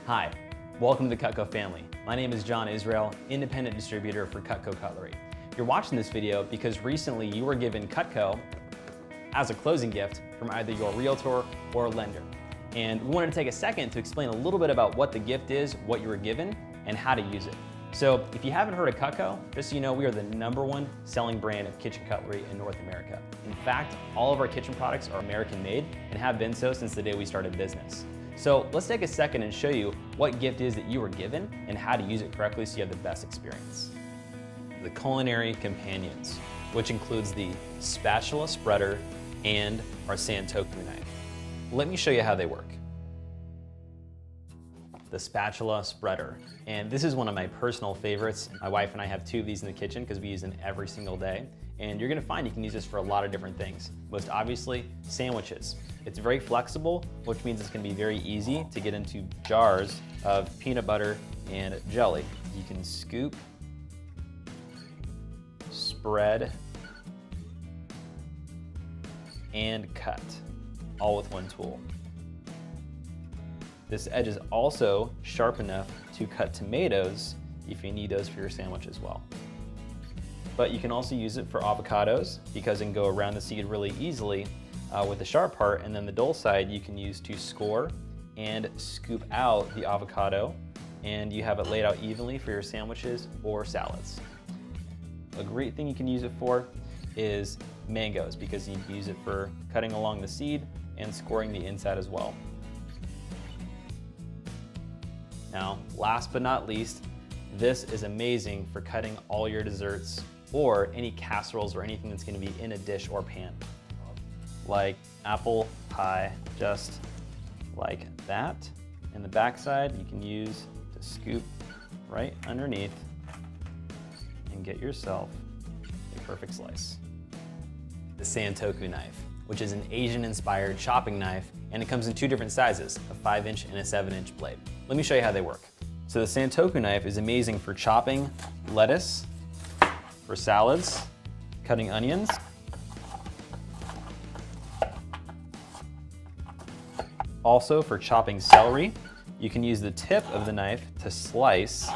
Hi, welcome to the CUTCO family. My name is John Israel, independent distributor for CUTCO Cutlery. You're watching this video because recently you were given CUTCO as a closing gift from either your realtor or lender. And we wanted to take a second to explain a little bit about what the gift is, what you were given, and how to use it. So if you haven't heard of CUTCO, just so you know, we are the #1 selling brand of kitchen cutlery in North America. In fact, all of our kitchen products are American made and have been so since the day we started business. So let's take a second and show you what gift is that you were given and how to use it correctly so you have the best experience. The Culinary Companions, which includes the spatula spreader and our santoku knife. Let me show you how they work. The spatula spreader. And this is one of my personal favorites. My wife and I have 2 of these in the kitchen because we use them every single day. And you're gonna find you can use this for a lot of different things. Most obviously, sandwiches. It's very flexible, which means it's gonna be very easy to get into jars of peanut butter and jelly. You can scoop, spread, and cut, all with one tool. This edge is also sharp enough to cut tomatoes if you need those for your sandwich as well. But you can also use it for avocados because it can go around the seed really easily with the sharp part, and then the dull side you can use to score and scoop out the avocado, and you have it laid out evenly for your sandwiches or salads. A great thing you can use it for is mangoes because you can use it for cutting along the seed and scoring the inside as well. Now, last but not least, this is amazing for cutting all your desserts or any casseroles or anything that's gonna be in a dish or pan. Like apple pie, just like that. And the backside you can use to scoop right underneath and get yourself a perfect slice. The santoku knife, which is an Asian-inspired chopping knife, and it comes in 2 different sizes, a 5-inch and a 7-inch blade. Let me show you how they work. So the santoku knife is amazing for chopping lettuce, for salads, cutting onions, also for chopping celery. You can use the tip of the knife to slice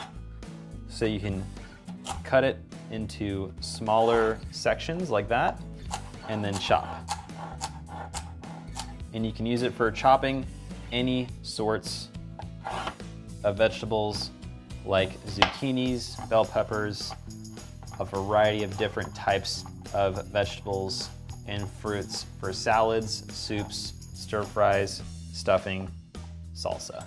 so you can cut it into smaller sections like that and then chop. And you can use it for chopping any sorts of vegetables like zucchinis, bell peppers, a variety of different types of vegetables and fruits for salads, soups, stir fries, stuffing, salsa.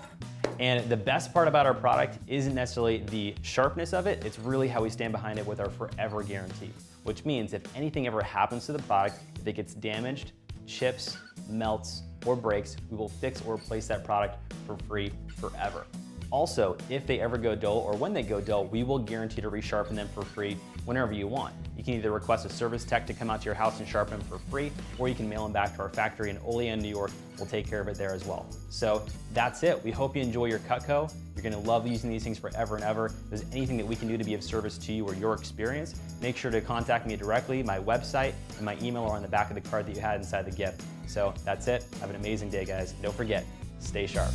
And the best part about our product isn't necessarily the sharpness of it, it's really how we stand behind it with our forever guarantee, which means if anything ever happens to the product, if it gets damaged, chips, melts, or breaks, we will fix or replace that product for free forever. Also, if they ever go dull or when they go dull, we will guarantee to resharpen them for free whenever you want. You can either request a service tech to come out to your house and sharpen them for free, or you can mail them back to our factory in Olean, New York. We'll take care of it there as well. So that's it. We hope you enjoy your CUTCO. You're gonna love using these things forever and ever. If there's anything that we can do to be of service to you or your experience, make sure to contact me directly. My website and my email are on the back of the card that you had inside the gift. So that's it. Have an amazing day, guys. Don't forget, stay sharp.